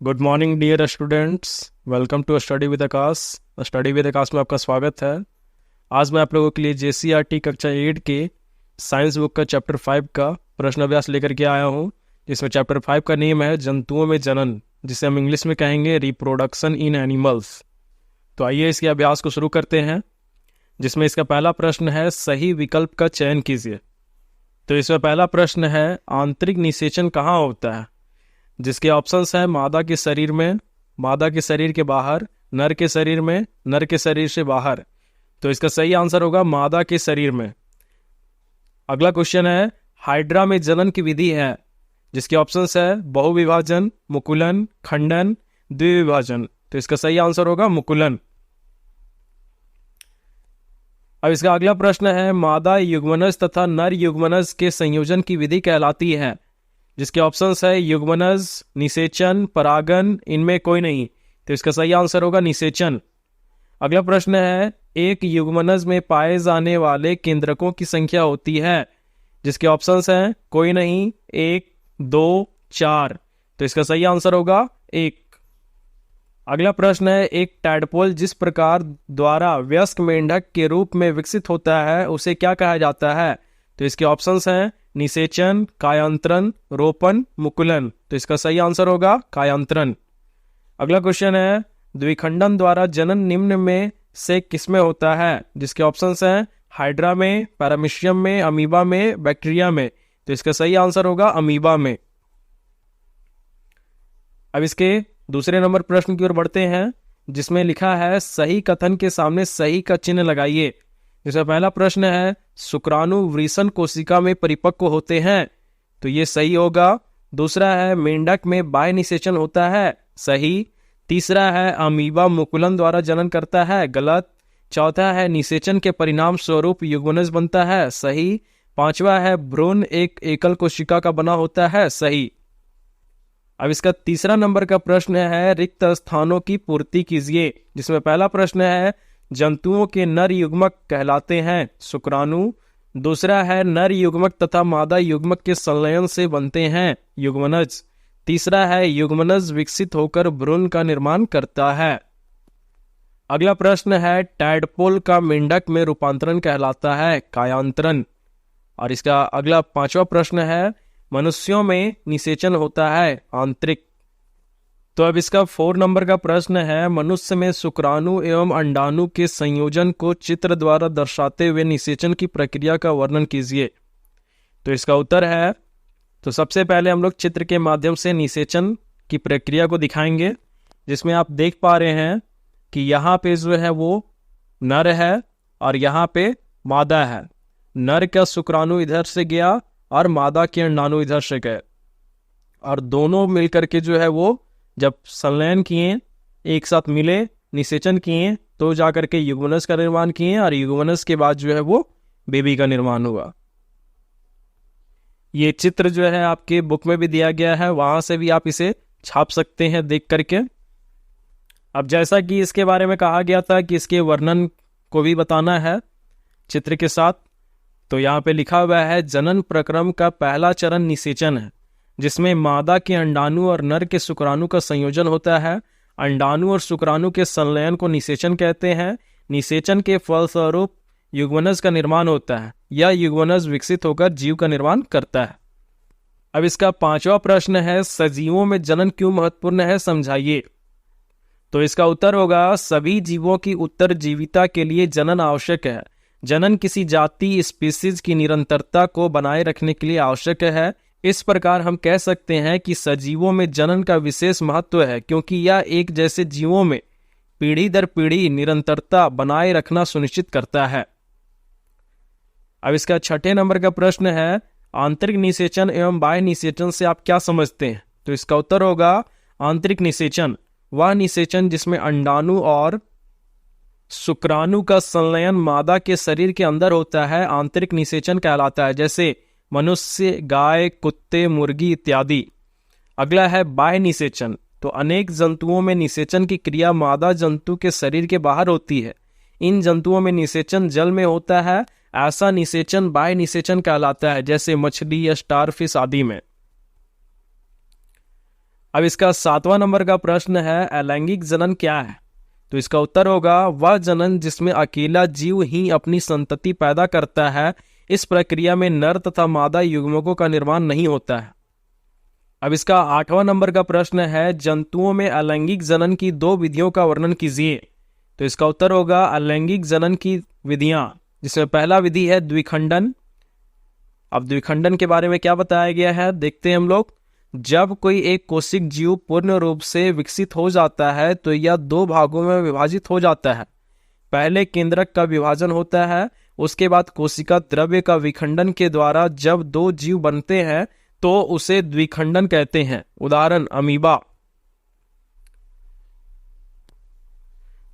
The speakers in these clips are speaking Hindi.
Good morning dear students. Welcome to study with Aakash. Study with Aakash में आपका स्वागत है। आज मैं आप लोगों के लिए JCRT कक्षा 8 के साइंस बुक का चैप्टर 5 का प्रश्न अभ्यास लेकर के आया हूँ, जिसमें चैप्टर 5 का नेम है जंतुओं में जनन, जिसे हम इंग्लिश में कहेंगे रिप्रोडक्शन इन एनिमल्स। तो आइए इसके अभ्यास को शुरू करते हैं, जिसमें इसका पहला प्रश्न है सही विकल्प का चयन कीजिए। तो इसमें पहला प्रश्न है आंतरिक निषेचन कहाँ होता है, जिसके ऑप्शंस हैं मादा के शरीर में, मादा के शरीर के बाहर, नर के शरीर में, नर के शरीर से बाहर। तो इसका सही आंसर होगा मादा के शरीर में। अगला क्वेश्चन है हाइड्रा में जनन की विधि है, जिसके ऑप्शंस है बहुविभाजन, मुकुलन, खंडन, द्विविभाजन। तो इसका सही आंसर होगा मुकुलन। अब इसका अगला प्रश्न है मादा युग्मनज तथा नर युग्मनज के संयोजन की विधि कहलाती है, जिसके ऑप्शंस है युग्मनज, निषेचन, परागन, इनमें कोई नहीं। तो इसका सही आंसर होगा निषेचन। अगला प्रश्न है एक युग्मनज में पाए जाने वाले केंद्रकों की संख्या होती है, जिसके ऑप्शंस हैं कोई नहीं, 1, 2, 4। तो इसका सही आंसर होगा 1। अगला प्रश्न है एक टैडपोल जिस प्रकार द्वारा वयस्क मेंढक के रूप में विकसित होता है उसे क्या कहा जाता है। तो इसके ऑप्शंस हैं निषेचन, कायांतरण, रोपण, मुकुलन। तो इसका सही आंसर होगा कायांतरण। अगला क्वेश्चन है द्विखंडन द्वारा जनन निम्न में से किसमें होता है, जिसके ऑप्शंस हैं हाइड्रा में, पैरामीशियम में, अमीबा में, बैक्टीरिया में। तो इसका सही आंसर होगा अमीबा में। अब इसके दूसरे नंबर प्रश्न की ओर बढ़ते हैं, जिसमें लिखा है सही कथन के सामने सही का चिन्ह लगाइए। जैसे पहला प्रश्न है शुक्राणु वृषण कोशिका में परिपक्व होते हैं, तो ये सही होगा। दूसरा है मेंढक में बाह्य निषेचन होता है, सही। तीसरा है अमीबा मुकुलन द्वारा जनन करता है, गलत। चौथा है निषेचन के परिणाम स्वरूप युग्मनज बनता है, सही। पांचवा है भ्रूण एक एकल कोशिका का बना होता है, सही। अब इसका तीसरा नंबर का प्रश्न है रिक्त स्थानों की पूर्ति कीजिए, जिसमें पहला प्रश्न है जंतुओं के नर युग्मक कहलाते हैं शुक्राणु। दूसरा है नर युग्मक तथा मादा युग्मक के संलयन से बनते हैं युग्मनज। तीसरा है युग्मनज विकसित होकर भ्रूण का निर्माण करता है। अगला प्रश्न है टैडपोल का मेंढक में रूपांतरण कहलाता है कायांतरण। और इसका अगला पांचवा प्रश्न है मनुष्यों में निषेचन होता है आंतरिक। तो अब इसका 4 नंबर का प्रश्न है मनुष्य में शुक्राणु एवं अंडाणु के संयोजन को चित्र द्वारा दर्शाते हुए निषेचन की प्रक्रिया का वर्णन कीजिए। तो इसका उत्तर है, तो सबसे पहले हम लोग चित्र के माध्यम से निषेचन की प्रक्रिया को दिखाएंगे, जिसमें आप देख पा रहे हैं कि यहाँ पे जो है वो नर है और यहाँ पे मादा है। नर का शुक्राणु इधर से गया और मादा के अंडाणु इधर से गए, और दोनों मिलकर के जो है वो जब संलयन किए, एक साथ मिले, निषेचन किए, तो जाकर के युग्मनज का निर्माण किए, और युग्मनज के बाद जो है वो बेबी का निर्माण हुआ। ये चित्र जो है आपके बुक में भी दिया गया है, वहां से भी आप इसे छाप सकते हैं देख करके। अब जैसा कि इसके बारे में कहा गया था कि इसके वर्णन को भी बताना है चित्र के साथ, तो यहाँ पे लिखा हुआ है जनन प्रक्रम का पहला चरण निषेचन है, जिसमें मादा के अंडाणु और नर के शुक्राणु का संयोजन होता है। अंडाणु और शुक्राणु के संलयन को निषेचन कहते हैं। निषेचन के फलस्वरूप युग्मनज का निर्माण होता है। यह युग्मनज विकसित होकर जीव का निर्माण करता है। अब इसका पांचवा प्रश्न है सजीवों में जनन क्यों महत्वपूर्ण है, समझाइए। तो इसका उत्तर होगा सभी जीवों की उत्तरजीविता के लिए जनन आवश्यक है। जनन किसी जाति स्पीसीज की निरंतरता को बनाए रखने के लिए आवश्यक है। इस प्रकार हम कह सकते हैं कि सजीवों में जनन का विशेष महत्व है, क्योंकि यह एक जैसे जीवों में पीढ़ी दर पीढ़ी निरंतरता बनाए रखना सुनिश्चित करता है। अब इसका 6 नंबर का प्रश्न है आंतरिक निषेचन एवं बाह्य निषेचन से आप क्या समझते हैं। तो इसका उत्तर होगा आंतरिक निषेचन वह निषेचन जिसमें अंडाणु और शुक्राणु का संलयन मादा के शरीर के अंदर होता है, आंतरिक निषेचन कहलाता है, जैसे मनुष्य, गाय, कुत्ते, मुर्गी इत्यादि। अगला है बाह्य निषेचन। तो अनेक जंतुओं में निषेचन की क्रिया मादा जंतु के शरीर के बाहर होती है। इन जंतुओं में निषेचन जल में होता है, ऐसा निषेचन बाह्य निषेचन कहलाता है, जैसे मछली या स्टारफिश आदि में। अब इसका 7वां नंबर का प्रश्न है, अलैंगिक जनन क्या है? तो इसका उत्तर होगा वह जनन जिसमें अकेला जीव ही अपनी संतति पैदा करता है। इस प्रक्रिया में नर तथा मादा युग्मकों का निर्माण नहीं होता है। अब इसका 8वां नंबर का प्रश्न है, जंतुओं में अलैंगिक जनन की 2 विधियों का वर्णन कीजिए। तो इसका उत्तर होगा अलैंगिक जनन की विधियां, जिसमें पहला विधि है द्विखंडन। अब द्विखंडन के बारे में क्या बताया गया है देखते हैं हम लोग। जब कोई एक कोशिक जीव पूर्ण रूप से विकसित हो जाता है तो यह 2 भागों में विभाजित हो जाता है। पहले केंद्रक का विभाजन होता है, उसके बाद कोशिका द्रव्य का विखंडन के द्वारा जब 2 जीव बनते हैं तो उसे द्विखंडन कहते हैं। उदाहरण अमीबा।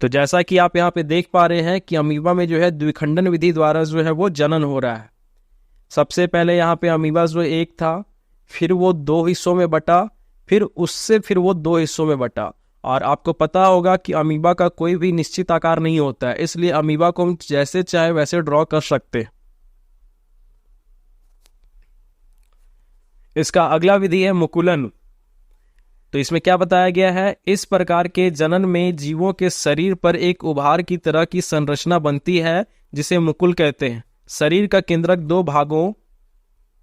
तो जैसा कि आप यहाँ पे देख पा रहे हैं कि अमीबा में जो है द्विखंडन विधि द्वारा जो है वो जनन हो रहा है। सबसे पहले यहाँ पे अमीबा जो एक था, फिर वो 2 हिस्सों में बटा, फिर वो 2 हिस्सों में बटा। और आपको पता होगा कि अमीबा का कोई भी निश्चित आकार नहीं होता है, इसलिए अमीबा को हम जैसे चाहे वैसे ड्रॉ कर सकते हैं। इसका अगला विधि है मुकुलन। तो इसमें क्या बताया गया है, इस प्रकार के जनन में जीवों के शरीर पर एक उभार की तरह की संरचना बनती है जिसे मुकुल कहते हैं। शरीर का केंद्रक 2 भागों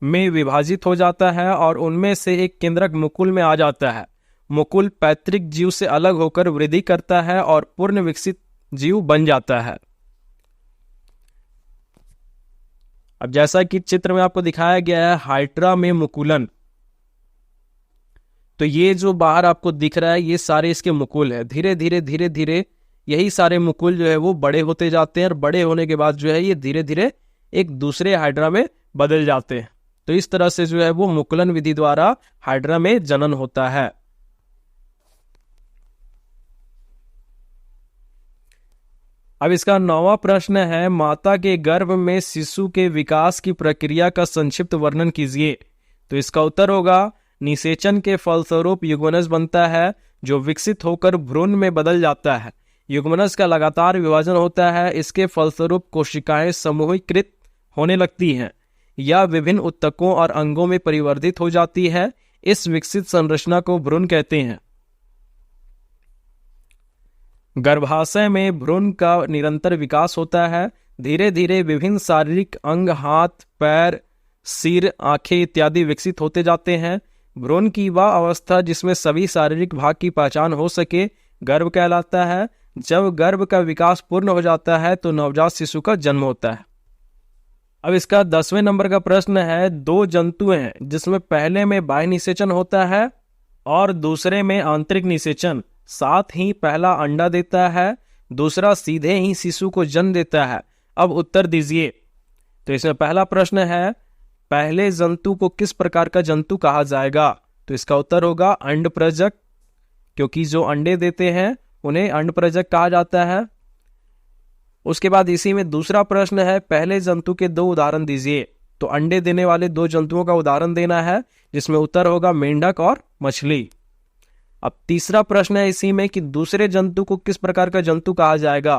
में विभाजित हो जाता है और उनमें से एक केंद्रक मुकुल में आ जाता है। मुकुल पैतृक जीव से अलग होकर वृद्धि करता है और पूर्ण विकसित जीव बन जाता है। अब जैसा कि चित्र में आपको दिखाया गया है, हाइड्रा में मुकुलन। तो ये जो बाहर आपको दिख रहा है ये सारे इसके मुकुल है। धीरे धीरे यही सारे मुकुल जो है वो बड़े होते जाते हैं और बड़े होने के बाद जो है ये धीरे धीरे एक दूसरे हाइड्रा में बदल जाते हैं। तो इस तरह से जो है वो मुकुलन विधि द्वारा हाइड्रा में जनन होता है। अब इसका 9वां प्रश्न है, माता के गर्भ में शिशु के विकास की प्रक्रिया का संक्षिप्त वर्णन कीजिए। तो इसका उत्तर होगा निषेचन के फलस्वरूप युग्मनज बनता है जो विकसित होकर भ्रूण में बदल जाता है। युग्मनज का लगातार विभाजन होता है, इसके फलस्वरूप कोशिकाएं समूहीकृत होने लगती हैं या विभिन्न ऊतकों और अंगों में परिवर्तित हो जाती है। इस विकसित संरचना को भ्रूण कहते हैं। गर्भाशय में भ्रूण का निरंतर विकास होता है। धीरे धीरे विभिन्न शारीरिक अंग, हाथ, पैर, सिर, आंखें इत्यादि विकसित होते जाते हैं। भ्रूण की वह अवस्था जिसमें सभी शारीरिक भाग की पहचान हो सके गर्भ कहलाता है। जब गर्भ का विकास पूर्ण हो जाता है तो नवजात शिशु का जन्म होता है। अब इसका 10वें नंबर का प्रश्न है, 2 जंतु हैं जिसमें पहले में बाह्य निषेचन होता है और दूसरे में आंतरिक निषेचन। साथ ही पहला अंडा देता है, दूसरा सीधे ही शिशु को जन्म देता है। अब उत्तर दीजिए। तो इसमें पहला प्रश्न है, पहले जंतु को किस प्रकार का जंतु कहा जाएगा? तो इसका उत्तर होगा अंडप्रजक, क्योंकि जो अंडे देते हैं उन्हें अंडप्रजक कहा जाता है। उसके बाद इसी में दूसरा प्रश्न है, पहले जंतु के 2 उदाहरण दीजिए। तो अंडे देने वाले 2 जंतुओं का उदाहरण देना है, जिसमें उत्तर होगा मेंढक और मछली। अब तीसरा प्रश्न है इसी में कि दूसरे जंतु को किस प्रकार का जंतु कहा जाएगा?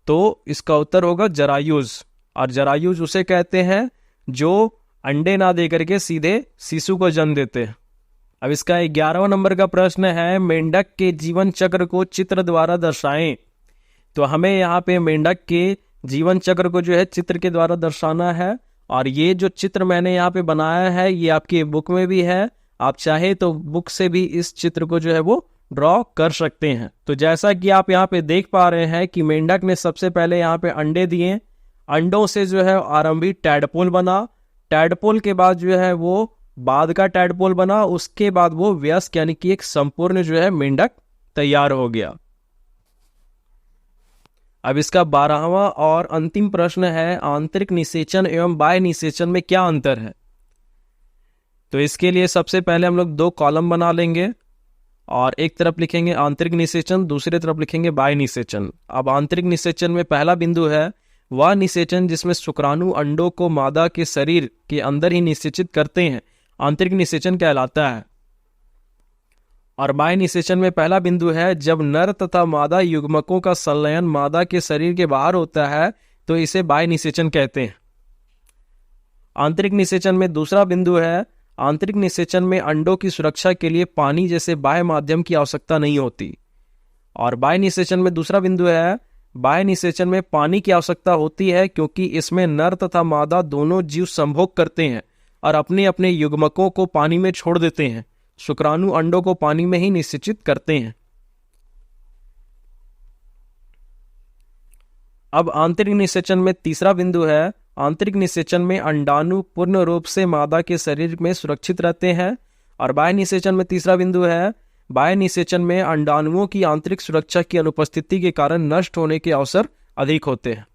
तो इसका उत्तर होगा जरायुज। और जरायुज उसे कहते हैं जो अंडे ना दे करके सीधे शिशु को जन्म देते हैं। अब इसका 11वां नंबर का प्रश्न है, मेंढक के जीवन चक्र को चित्र द्वारा दर्शाएं। तो हमें यहाँ पे मेंढक के जीवन चक्र को जो है चित्र के द्वारा दर्शाना है। और ये जो चित्र मैंने यहाँ पे बनाया है ये आपकी बुक में भी है, आप चाहे तो बुक से भी इस चित्र को जो है वो ड्रॉ कर सकते हैं। तो जैसा कि आप यहाँ पे देख पा रहे हैं कि मेंढक ने सबसे पहले यहाँ पे अंडे दिए, अंडों से जो है आरंभी टैडपोल बना, टैडपोल के बाद जो है वो बाद का टैडपोल बना, उसके बाद वो वयस्क यानी कि एक संपूर्ण जो है मेंढक तैयार हो गया। अब इसका 12वां और अंतिम प्रश्न है, आंतरिक निषेचन एवं बाह्य निषेचन में क्या अंतर है? तो इसके लिए सबसे पहले हम लोग 2 कॉलम बना लेंगे और एक तरफ लिखेंगे आंतरिक निषेचन, दूसरी तरफ लिखेंगे बाह्य निषेचन। अब आंतरिक निषेचन में पहला बिंदु है वह निषेचन जिसमें शुक्राणु अंडों को मादा के शरीर के अंदर ही निषेचित करते हैं, आंतरिक निषेचन कहलाता है। और बाह्य निषेचन में पहला बिंदु है जब नर तथा मादा युग्मकों का संलयन मादा के शरीर के बाहर होता है तो इसे बाह्य निषेचन कहते हैं। आंतरिक निषेचन में दूसरा बिंदु है आंतरिक निषेचन में अंडों की सुरक्षा के लिए पानी जैसे बाह्य माध्यम की आवश्यकता नहीं होती। और बाह्य निषेचन में दूसरा बिंदु है, बाह्य निषेचन में पानी की आवश्यकता होती है क्योंकि इसमें नर तथा मादा दोनों जीव संभोग करते हैं और अपने अपने युग्मकों को पानी में छोड़ देते हैं। शुक्राणु अंडों को पानी में ही निषेचित करते हैं। अब आंतरिक निषेचन में तीसरा बिंदु है, आंतरिक निषेचन में अंडाणु पूर्ण रूप से मादा के शरीर में सुरक्षित रहते हैं। और बाह्य निषेचन में तीसरा बिंदु है, बाह्य निषेचन में अंडाणुओं की आंतरिक सुरक्षा की अनुपस्थिति के कारण नष्ट होने के अवसर अधिक होते हैं।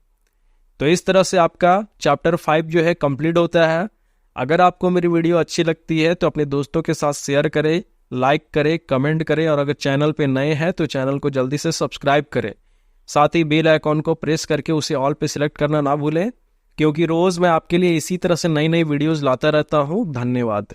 तो इस तरह से आपका चैप्टर 5 जो है कंप्लीट होता है। अगर आपको मेरी वीडियो अच्छी लगती है तो अपने दोस्तों के साथ शेयर करें, लाइक करें, कमेंट करें और अगर चैनल पे नए हैं तो चैनल को जल्दी से सब्सक्राइब करें। साथ ही बेल आइकॉन को प्रेस करके उसे ऑल पे सिलेक्ट करना ना भूलें, क्योंकि रोज मैं आपके लिए इसी तरह से नई नई वीडियोस लाता रहता हूं। धन्यवाद।